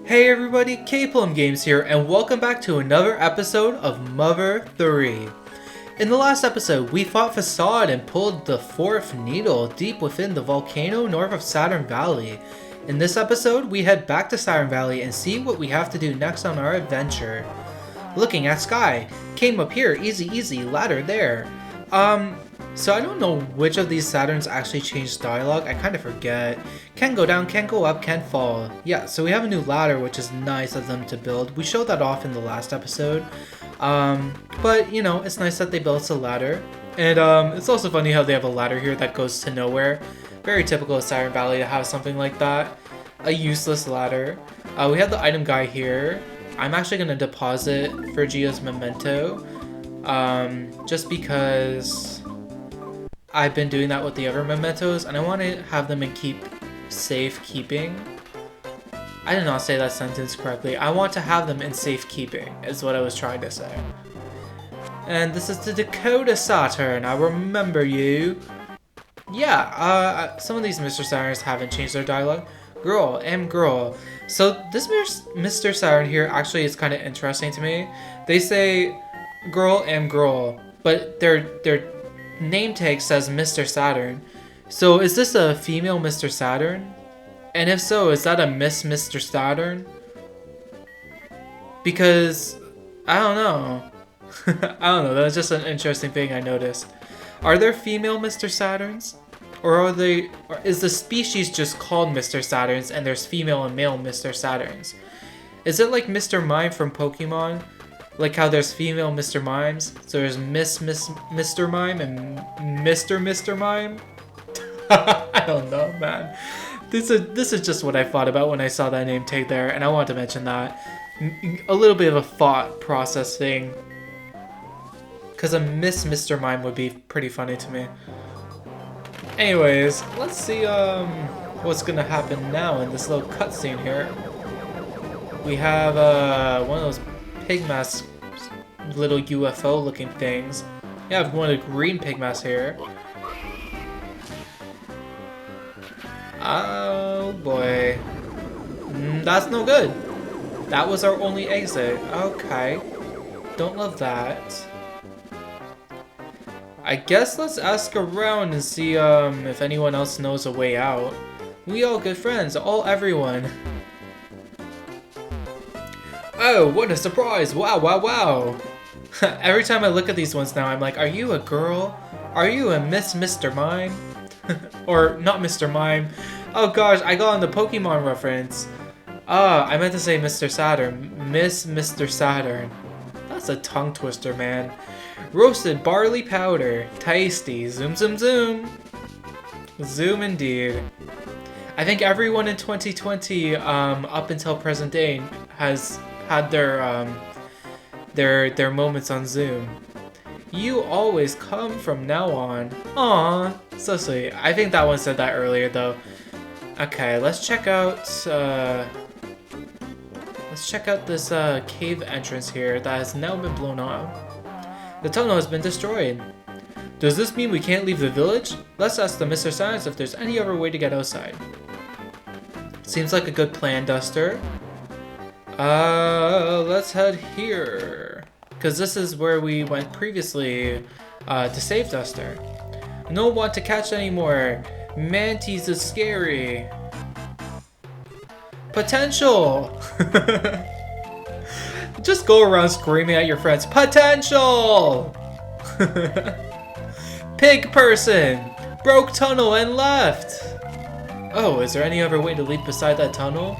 Hey everybody, K-Plum Games here, and welcome back to another episode of Mother 3. In the last episode, we fought Facade and pulled the fourth needle deep within the volcano north of Saturn Valley. In this episode, we head back to Saturn Valley and see what we have to do next on our adventure. Looking at sky, came up here, easy, ladder there. So I don't know which of these Saturns actually changed dialogue, I kind of forget. Can go down, can go up, can fall. Yeah, so we have a new ladder, which is nice of them to build. We showed that off in the last episode. But, you know, it's nice that they built a ladder. And it's also funny how they have a ladder here that goes to nowhere. Very typical of Saturn Valley to have something like that. A useless ladder. We have the item guy here. I'm actually going to deposit Phrygia's memento. Just because I've been doing that with the other mementos, and I want to have them in safekeeping. I did not say that sentence correctly. I want to have them in safekeeping, is what I was trying to say. And this is the Dakota Saturn, I remember you. Yeah, some of these Mr. Saturns haven't changed their dialogue. Girl, girl. So this Mr. Saturn here actually is kind of interesting to me. They say girl, girl, but their name tag says Mr. Saturn. So is this a female Mr. Saturn? And if so, is that a Mr. Saturn? Because I don't know. That was just an interesting thing I noticed. Are there female Mr. Saturns? Or is the species just called Mr. Saturns and there's female and male Mr. Saturns? Is it like Mr. Mime from Pokemon? Like how there's female Mr. Mimes, so there's Mr. Mime and Mr. Mime? I don't know, man. This is just what I thought about when I saw that name tag there, and I wanted to mention that. A little bit of a thought process thing. Because a Mr. Mime would be pretty funny to me. Anyways, let's see what's gonna happen now in this little cutscene here. We have one of those pig mask little UFO looking things. Yeah, I've one of the green pig masks here. Oh boy. That's no good. That was our only exit. Okay. Don't love that. I guess let's ask around and see if anyone else knows a way out. We all good friends, everyone. Oh, what a surprise! Wow. Every time I look at these ones now, I'm like, are you a girl? Are you a Mr. Mime? Or not Mr. Mime. Oh gosh, I got on the Pokemon reference. I meant to say Mr. Saturn. Mr. Saturn. That's a tongue twister, man. Roasted barley powder. Tasty. Zoom. Zoom indeed. I think everyone in 2020, up until present day, has had their moments on Zoom. You always come from now on. Aww, so sweet. I think that one said that earlier though. Okay, let's check out this cave entrance here that has now been blown up. The tunnel has been destroyed. Does this mean we can't leave the village? Let's ask the Mr. Science if there's any other way to get outside. Seems like a good plan, Duster. Let's head here. Because this is where we went previously to save Duster. No one to catch anymore. Mantis is scary. Potential! Just go around screaming at your friends. Potential! Pig person! Broke tunnel and left! Oh, is there any other way to leap beside that tunnel?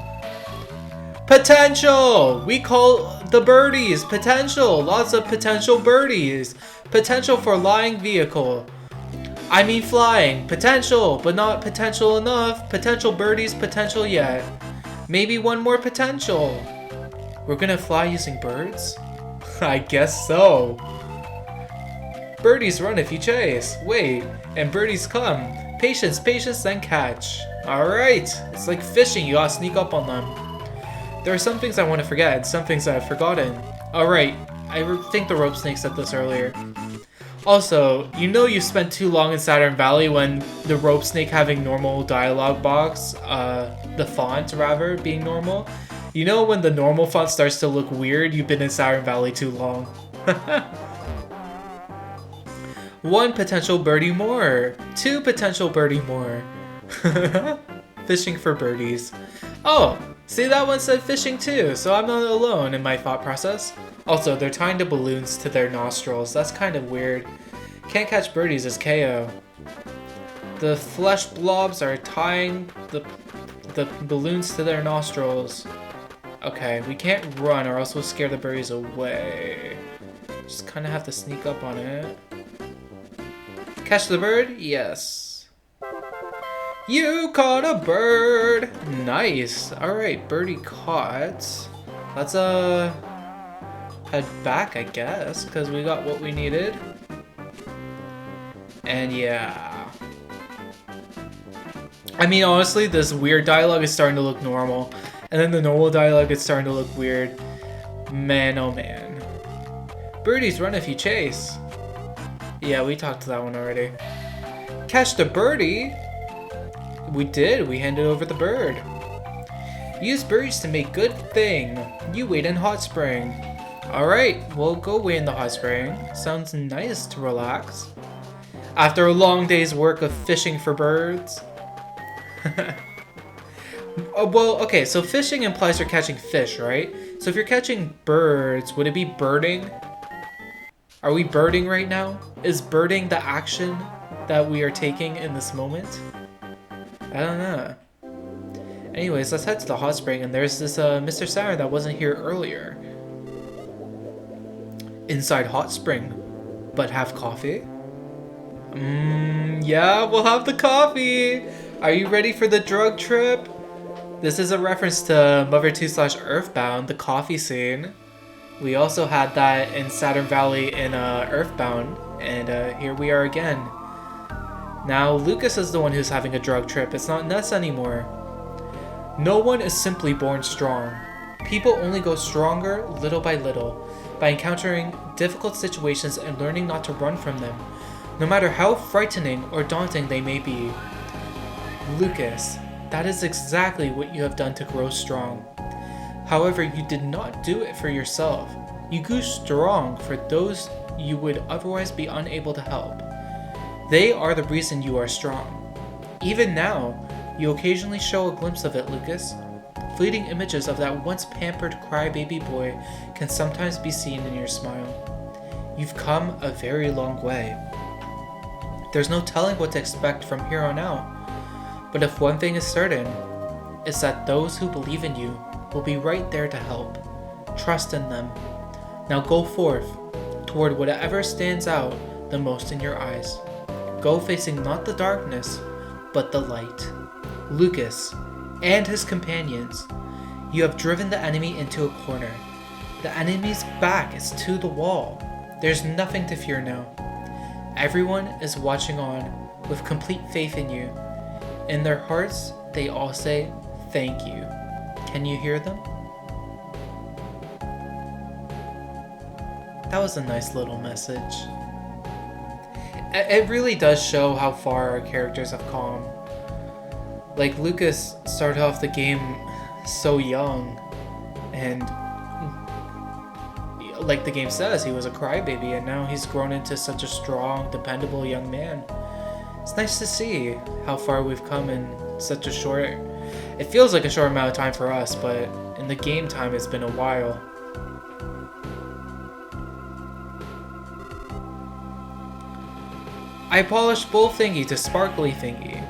Potential! We call the birdies potential. Lots of potential birdies. Potential for lying vehicle. I mean flying. Potential, but not potential enough. Potential birdies, potential yet. Maybe one more potential. We're gonna fly using birds? I guess so. Birdies run if you chase. Wait, and birdies come. Patience, then catch. Alright, it's like fishing. You gotta sneak up on them. There are some things I want to forget, and some things I've forgotten. Alright, I think the rope snake said this earlier. Also, you know you spent too long in Saturn Valley when the rope snake having normal dialogue box, the font rather, being normal. You know when the normal font starts to look weird, you've been in Saturn Valley too long. One potential birdie more. Two potential birdie more. Fishing for birdies. Oh, see, that one said fishing too, so I'm not alone in my thought process. Also, they're tying the balloons to their nostrils. That's kind of weird. Can't catch birdies is KO. The flesh blobs are tying the balloons to their nostrils. Okay, we can't run or else we'll scare the birdies away. Just kind of have to sneak up on it. Catch the bird? Yes. You caught a bird! Nice. Alright, birdie caught. Let's head back, I guess, because we got what we needed. And yeah. I mean, honestly, this weird dialogue is starting to look normal. And then the normal dialogue is starting to look weird. Man, oh man. Birdies run if you chase. Yeah, we talked to that one already. Catch the birdie? We did. We handed over the bird. Use birdies to make good thing. You wait in hot spring. Alright, we'll go wait in the hot spring. Sounds nice to relax. After a long day's work of fishing for birds. Well, okay, so fishing implies you're catching fish, right? So if you're catching birds, would it be birding? Are we birding right now? Is birding the action that we are taking in this moment? I don't know. Anyways, let's head to the hot spring, and there's this Mr. Saturn that wasn't here earlier. Inside hot spring, but have coffee? Yeah, we'll have the coffee! Are you ready for the drug trip? This is a reference to Mother 2/Earthbound, the coffee scene. We also had that in Saturn Valley in Earthbound, and here we are again. Now, Lucas is the one who's having a drug trip. It's not Ness anymore. No one is simply born strong. People only go stronger little by little, by encountering difficult situations and learning not to run from them, no matter how frightening or daunting they may be. Lucas, that is exactly what you have done to grow strong. However, you did not do it for yourself. You grew strong for those you would otherwise be unable to help. They are the reason you are strong. Even now, you occasionally show a glimpse of it, Lucas. Fleeting images of that once pampered crybaby boy can sometimes be seen in your smile. You've come a very long way. There's no telling what to expect from here on out. But if one thing is certain, it's that those who believe in you will be right there to help. Trust in them. Now go forth, toward whatever stands out the most in your eyes. Go facing not the darkness, but the light. Lucas and his companions, you have driven the enemy into a corner. The enemy's back is to the wall. There's nothing to fear now. Everyone is watching on with complete faith in you. In their hearts, they all say, thank you. Can you hear them? That was a nice little message. It really does show how far our characters have come. Like, Lucas started off the game so young, and like the game says, he was a crybaby, and now he's grown into such a strong, dependable young man. It's nice to see how far we've come in such a short... It feels like a short amount of time for us, but in the game time it's been a while. I polished Bull Thingy to Sparkly Thingy.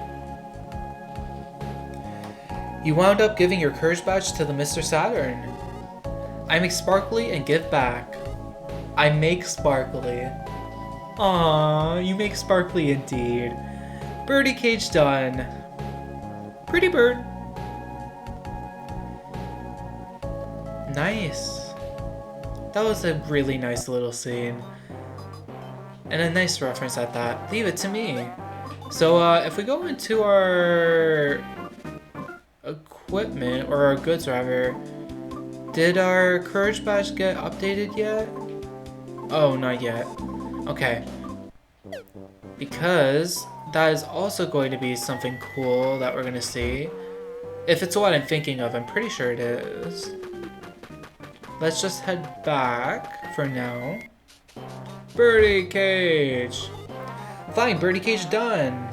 You wound up giving your Courage Badge to the Mr. Saturn. I make sparkly and give back. I make sparkly. Aww, you make sparkly indeed. Birdie cage done. Pretty bird. Nice. That was a really nice little scene. And a nice reference at that. Leave it to me. So if we go into our equipment, or our goods rather, did our Courage Badge get updated yet? Oh, not yet. Okay. Because that is also going to be something cool that we're going to see, If it's what I'm thinking of, I'm pretty sure it is. Let's just head back for now. Birdie cage! Flying birdie cage done!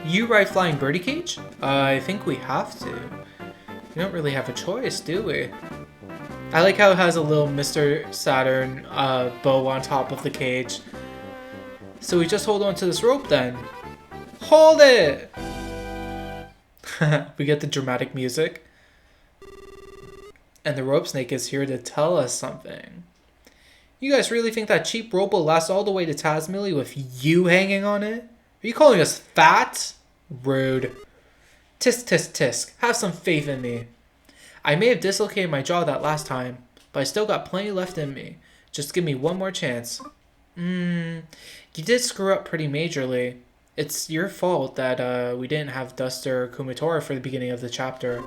You ride flying birdie cage? I think we have to. We don't really have a choice, do we? I like how it has a little Mr. Saturn bow on top of the cage. So we just hold on to this rope then. Hold it! We get the dramatic music. And the rope snake is here to tell us something. You guys really think that cheap rope will last all the way to Tazmily with you hanging on it? Are you calling us fat? Rude. Tisk tisk tisk. Have some faith in me. I may have dislocated my jaw that last time, but I still got plenty left in me. Just give me one more chance. You did screw up pretty majorly. It's your fault that we didn't have Duster or Kumatora for the beginning of the chapter.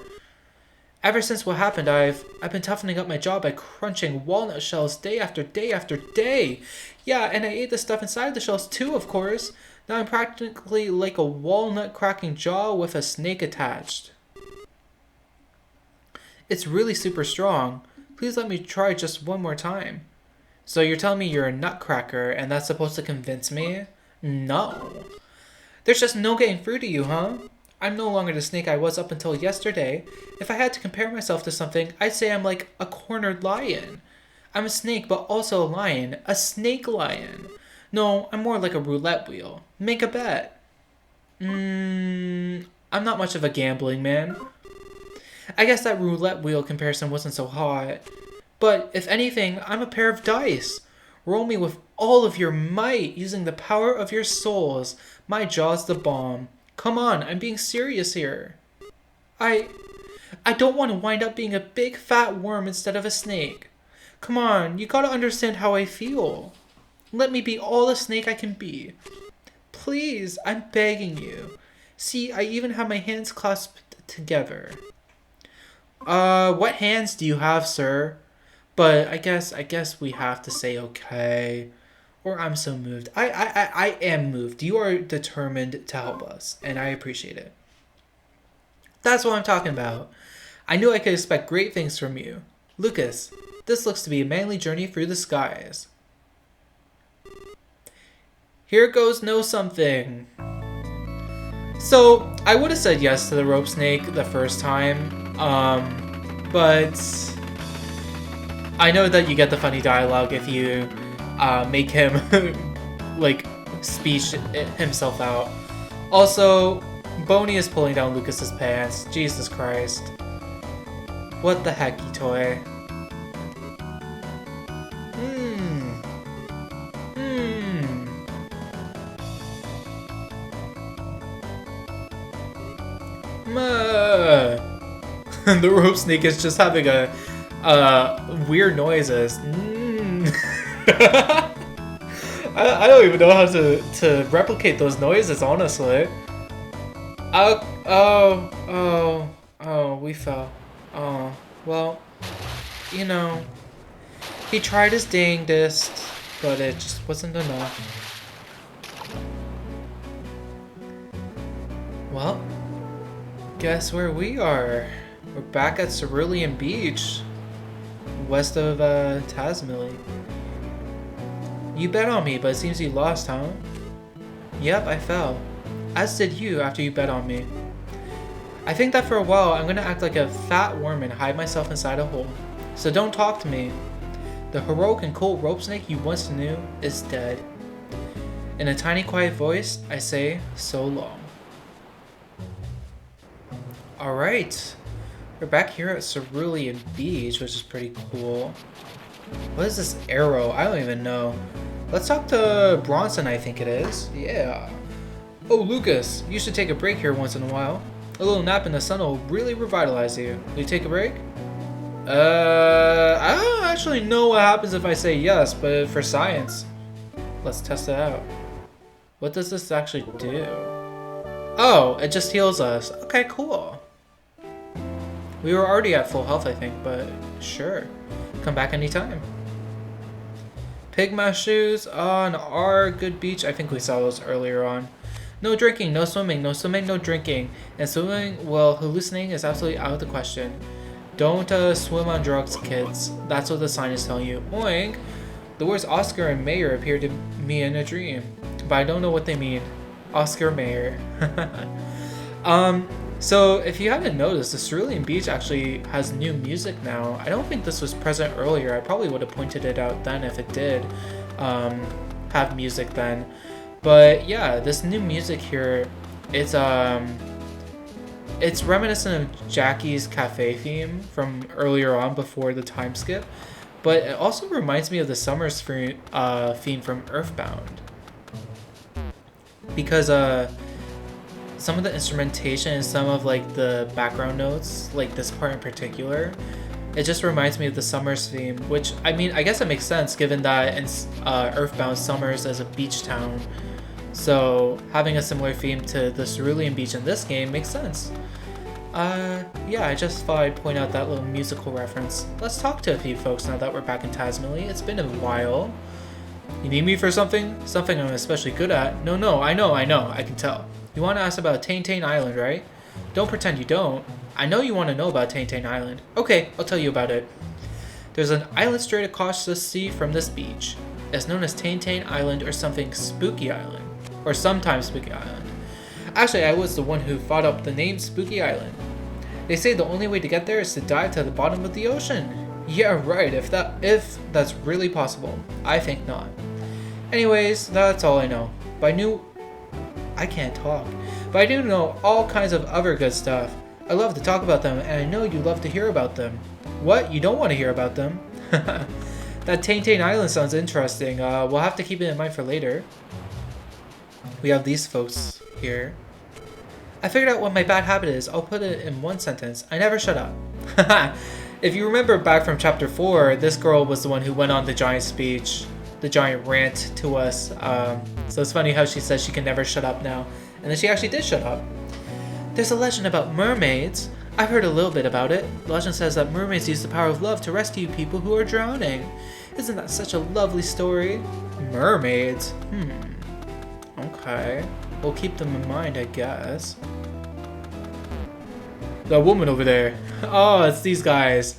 Ever since what happened, I've been toughening up my jaw by crunching walnut shells day after day after day. Yeah, and I ate the stuff inside the shells too, of course. Now I'm practically like a walnut cracking jaw with a snake attached. It's really super strong. Please let me try just one more time. So you're telling me you're a nutcracker and that's supposed to convince me? No. There's just no getting through to you, huh? I'm no longer the snake I was up until yesterday. If I had to compare myself to something, I'd say I'm like a cornered lion. I'm a snake, but also a lion. A snake lion. No, I'm more like a roulette wheel. Make a bet. I'm not much of a gambling man. I guess that roulette wheel comparison wasn't so hot. But if anything, I'm a pair of dice. Roll me with all of your might, using the power of your souls. My jaw's the bomb. Come on, I'm being serious here. I don't want to wind up being a big fat worm instead of a snake. Come on, you gotta understand how I feel. Let me be all the snake I can be. Please, I'm begging you. See, I even have my hands clasped together. What hands do you have, sir? But I guess we have to say okay. Or I'm so moved. I am moved. You are determined to help us, and I appreciate it. That's what I'm talking about. I knew I could expect great things from you. Lucas, this looks to be a manly journey through the skies. Here goes know something. So, I would have said yes to the rope snake the first time, but I know that you get the funny dialogue if you make him like speech himself out. Also, Boney is pulling down Lucas's pants. Jesus Christ. What the heck, toy? The rope snake is just having a weird noises. I don't even know how to replicate those noises, honestly. We fell. Oh, well, you know, he tried his dangdest, but it just wasn't enough. Well, guess where we are? We're back at Cerulean Beach, west of Tazmily. You bet on me, but it seems you lost, huh? Yep, I fell. As did you after you bet on me. I think that for a while I'm gonna act like a fat worm and hide myself inside a hole. So don't talk to me. The heroic and cool rope snake you once knew is dead. In a tiny quiet voice, I say, so long. Alright. We're back here at Cerulean Beach, which is pretty cool. What is this arrow? I don't even know. Let's talk to Bronson, I think it is. Yeah. Oh, Lucas, you should take a break here once in a while. A little nap in the sun will really revitalize you. Will you take a break? I don't actually know what happens if I say yes, but for science, let's test it out. What does this actually do? Oh, it just heals us. Okay, cool. We were already at full health, I think, but sure. Come back anytime. Pigma shoes on our good beach. I think we saw those earlier on. No drinking, no swimming, no swimming, no drinking. And swimming, well, hallucinating is absolutely out of the question. Don't swim on drugs, kids. That's what the sign is telling you. Oink! The words Oscar and Mayer appeared to me in a dream, but I don't know what they mean. Oscar Mayer. So if you haven't noticed, the Cerulean Beach actually has new music now. I don't think this was present earlier. I probably would have pointed it out then if it did have music then. But yeah, this new music here, it's reminiscent of Jackie's cafe theme from earlier on before the time skip. But it also reminds me of the Summers theme from Earthbound. Because some of the instrumentation and some of like the background notes, like this part in particular, it just reminds me of the Summers theme, which, I mean, I guess it makes sense given that in Earthbound, Summers as a beach town. So having a similar theme to the Cerulean Beach in this game makes sense. Yeah, I just thought I'd point out that little musical reference. Let's talk to a few folks now that we're back in Tazmily. It's been a while. You need me for something? Something I'm especially good at? No, I know, I can tell. You want to ask about Taintain Island, right? Don't pretend you don't. I know you want to know about Taintain Island. Okay, I'll tell you about it. There's an island straight across the sea from this beach. It's known as Taintain Island or something Spooky Island. Or sometimes Spooky Island. Actually, I was the one who thought up the name Spooky Island. They say the only way to get there is to dive to the bottom of the ocean. Yeah, right, if that's really possible. I think not. Anyways, that's all I know. But I can't talk. But I do know all kinds of other good stuff. I love to talk about them, and I know you love to hear about them. What? You don't want to hear about them? That Taintain Island sounds interesting. We'll have to keep it in mind for later. We have these folks here. I figured out what my bad habit is. I'll put it in one sentence. I never shut up. If you remember back from chapter 4, this girl was the one who went on the giant speech, the giant rant to us. So it's funny how she says she can never shut up now. And then she actually did shut up. There's a legend about mermaids. I've heard a little bit about it. The legend says that mermaids use the power of love to rescue people who are drowning. Isn't that such a lovely story? Mermaids? Okay. We'll keep them in mind, I guess. That woman over there. Oh, it's these guys.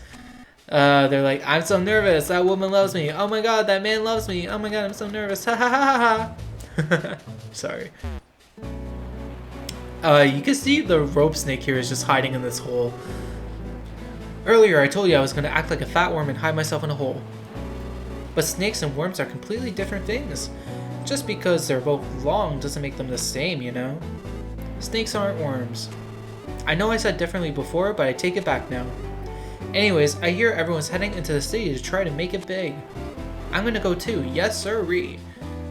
They're like, I'm so nervous. That woman loves me. Oh my god, that man loves me. Oh my god, I'm so nervous. Ha ha ha ha. Sorry. You can see the rope snake here is just hiding in this hole. Earlier, I told you I was going to act like a fat worm and hide myself in a hole. But snakes and worms are completely different things. Just because they're both long doesn't make them the same, you know? Snakes aren't worms. I know I said differently before, but I take it back now. Anyways, I hear everyone's heading into the city to try to make it big. I'm gonna go too, yes sirree.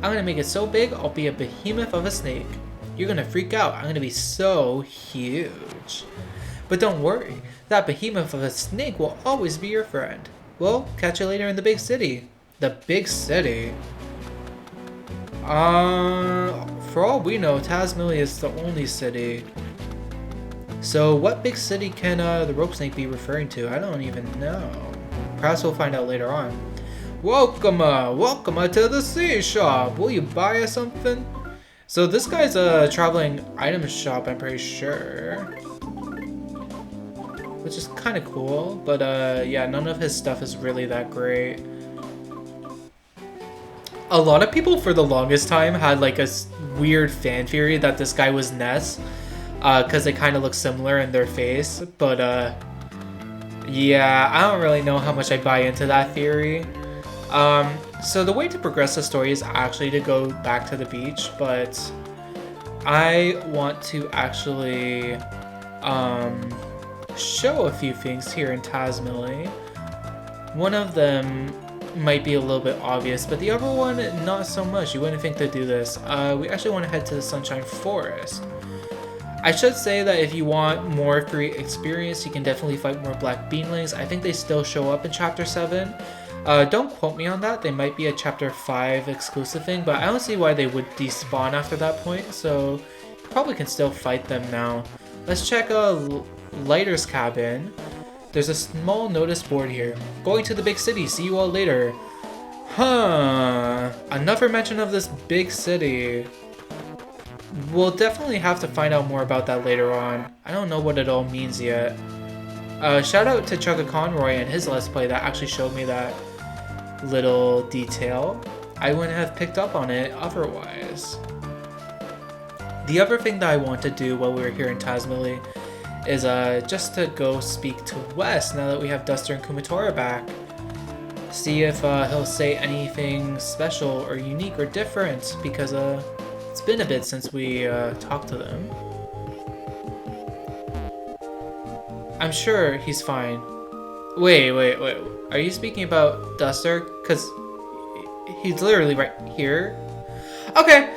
I'm gonna make it so big, I'll be a behemoth of a snake. You're gonna freak out, I'm gonna be so huge. But don't worry, that behemoth of a snake will always be your friend. Well, catch you later in the big city. The big city? For all we know, Tazmily is the only city. So what big city can the rope snake be referring to? I don't even know. Perhaps we'll find out later on. Welcome to the sea shop. Will you buy us something? So this guy's a traveling item shop, I'm pretty sure. Which is kind of cool, but yeah, none of his stuff is really that great. A lot of people for the longest time had like a weird fan theory that this guy was Ness, because they kind of look similar in their face, but yeah, I don't really know how much I buy into that theory. So the way to progress the story is actually to go back to the beach, but I want to actually show a few things here in Tazmily. One of them might be a little bit obvious, but the other one, not so much. You wouldn't think to do this. We actually want to head to the Sunshine Forest. I should say that if you want more free experience, you can definitely fight more black beanlings. I think they still show up in Chapter 7. Don't quote me on that. They might be a Chapter 5 exclusive thing, but I don't see why they would despawn after that point, so you probably can still fight them now. Let's check Lighter's cabin. There's a small notice board here. Going to the big city. See you all later. Huh. Another mention of this big city. We'll definitely have to find out more about that later on. I don't know what it all means yet. Shout out to Chugga Conroy and his Let's Play that actually showed me that little detail. I wouldn't have picked up on it otherwise. The other thing that I want to do while we're here in Tazmily is just to go speak to Wes now that we have Duster and Kumatora back. See if he'll say anything special or unique or different, because it's been a bit since we talked to them. I'm sure he's fine. Wait. Are you speaking about Duster? Because he's literally right here. Okay.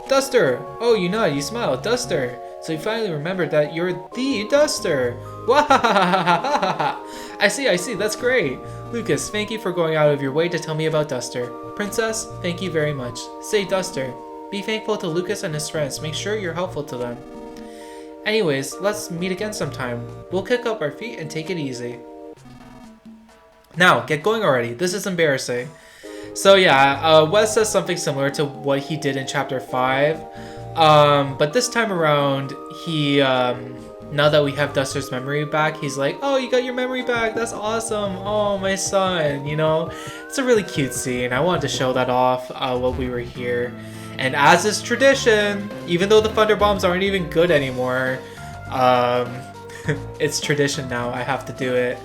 Duster! Oh, you nod, you smile. Duster! So you finally remembered that you're the Duster! Wahahahaha! I see, that's great! Lucas, thank you for going out of your way to tell me about Duster. Princess, thank you very much. Say Duster. Be thankful to Lucas and his friends. Make sure you're helpful to them. Anyways, let's meet again sometime. We'll kick up our feet and take it easy. Now, get going already. This is embarrassing. So yeah, Wes says something similar to what he did in Chapter 5. But this time around, he, now that we have Duster's memory back, he's like, oh, you got your memory back, that's awesome, oh, my son, you know? It's a really cute scene. I wanted to show that off while we were here. And as is tradition, even though the Thunder Bombs aren't even good anymore, it's tradition now, I have to do it.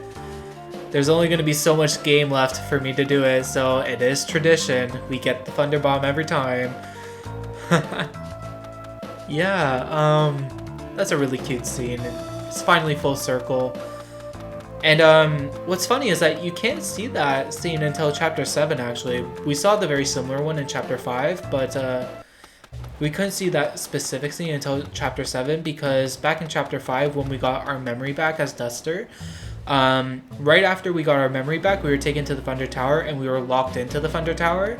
There's only going to be so much game left for me to do it, so it is tradition. We get the Thunder Bomb every time. Yeah, that's a really cute scene. It's finally full circle. And what's funny is that you can't see that scene until Chapter 7, actually. We saw the very similar one in Chapter 5, but we couldn't see that specific scene until Chapter 7, because back in Chapter 5, when we got our memory back as Duster, right after we got our memory back, we were taken to the Thunder Tower and we were locked into the Thunder Tower.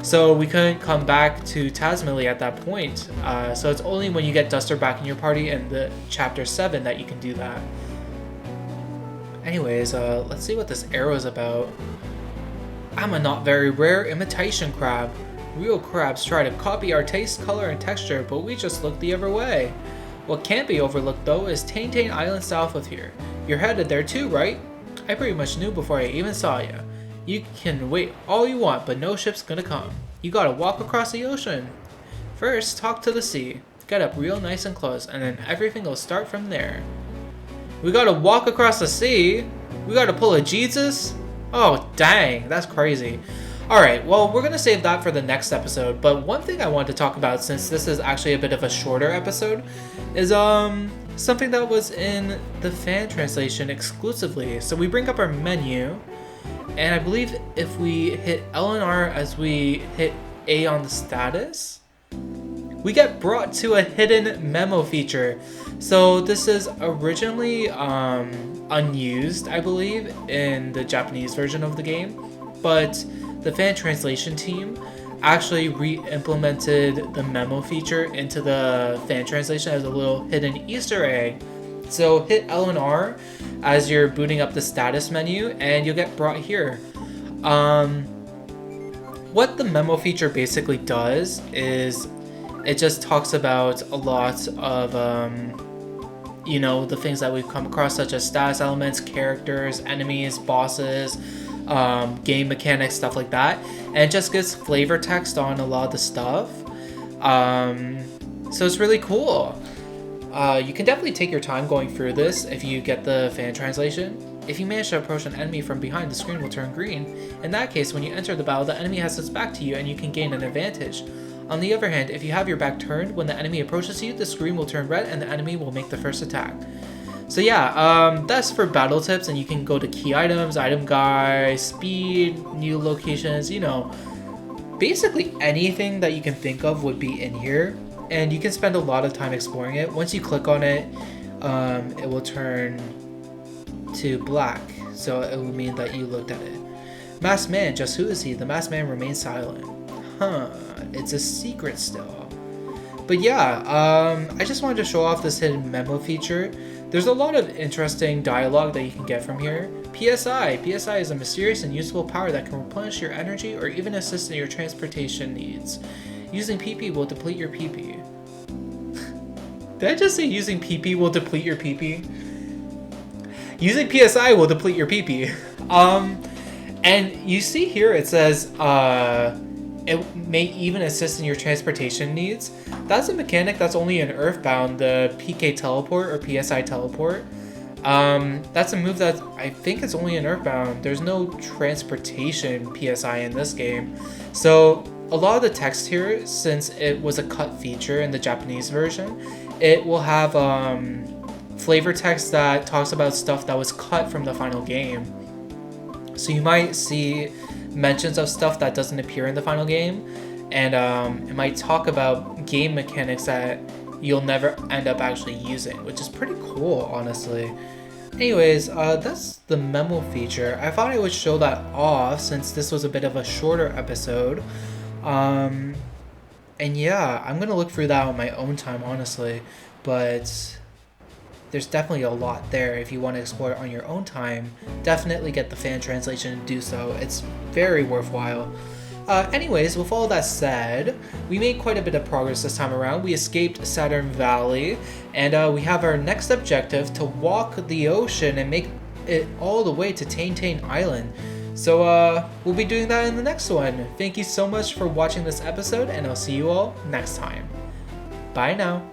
So we couldn't come back to Tazmily at that point. So it's only when you get Duster back in your party in the Chapter 7 that you can do that. Anyways, let's see what this arrow is about. I'm a not very rare imitation crab. Real crabs try to copy our taste, color, and texture, but we just look the other way. What can't be overlooked though is Tain Island south of here. You're headed there too, right? I pretty much knew before I even saw you. You can wait all you want, but no ship's gonna come. You gotta walk across the ocean. First, talk to the sea. Get up real nice and close, and then everything will start from there. We gotta walk across the sea? We gotta pull a Jesus? Oh, dang, that's crazy. Alright, well, we're gonna save that for the next episode, but one thing I wanted to talk about, since this is actually a bit of a shorter episode, is something that was in the fan translation exclusively. So we bring up our menu, and I believe if we hit L and R as we hit A on the status, we get brought to a hidden memo feature. So this is originally unused, I believe, in the Japanese version of the game, but the fan translation team actually re-implemented the memo feature into the fan translation as a little hidden Easter egg. So hit L and R as you're booting up the status menu and you'll get brought here. What the memo feature basically does is it just talks about a lot of you know, the things that we've come across, such as status elements, characters, enemies, bosses, game mechanics, stuff like that, and it just gives flavor text on a lot of the stuff. So it's really cool. You can definitely take your time going through this if you get the fan translation. If you manage to approach an enemy from behind, the screen will turn green. In that case, when you enter the battle, the enemy has its back to you and you can gain an advantage. On the other hand, if you have your back turned, when the enemy approaches you, the screen will turn red and the enemy will make the first attack. So yeah, that's for battle tips, and you can go to key items, item guide, speed, new locations, you know, basically anything that you can think of would be in here, and you can spend a lot of time exploring it. Once you click on it, it will turn to black, so it will mean that you looked at it. Masked man, just who is he? The masked man remains silent. Huh, it's a secret still. But yeah, I just wanted to show off this hidden memo feature. There's a lot of interesting dialogue that you can get from here. PSI. PSI is a mysterious and useful power that can replenish your energy or even assist in your transportation needs. Using PP will deplete your PP. Did I just say using PP will deplete your PP? Using PSI will deplete your PP. And you see here it says, it may even assist in your transportation needs. That's a mechanic that's only in Earthbound, the PK teleport or PSI teleport. That's a move that I think is only in Earthbound. There's no transportation PSI in this game. So a lot of the text here, since it was a cut feature in the Japanese version, it will have flavor text that talks about stuff that was cut from the final game. So you might see mentions of stuff that doesn't appear in the final game, and it might talk about game mechanics that you'll never end up actually using, which is pretty cool, honestly. Anyways, that's the memo feature. I thought I would show that off since this was a bit of a shorter episode. And yeah, I'm gonna look through that on my own time, honestly, but there's definitely a lot there. If you want to explore it on your own time, definitely get the fan translation and do so. It's very worthwhile. Anyways, with all that said, we made quite a bit of progress this time around. We escaped Saturn Valley, and we have our next objective to walk the ocean and make it all the way to Tain Island. So we'll be doing that in the next one. Thank you so much for watching this episode, and I'll see you all next time. Bye now.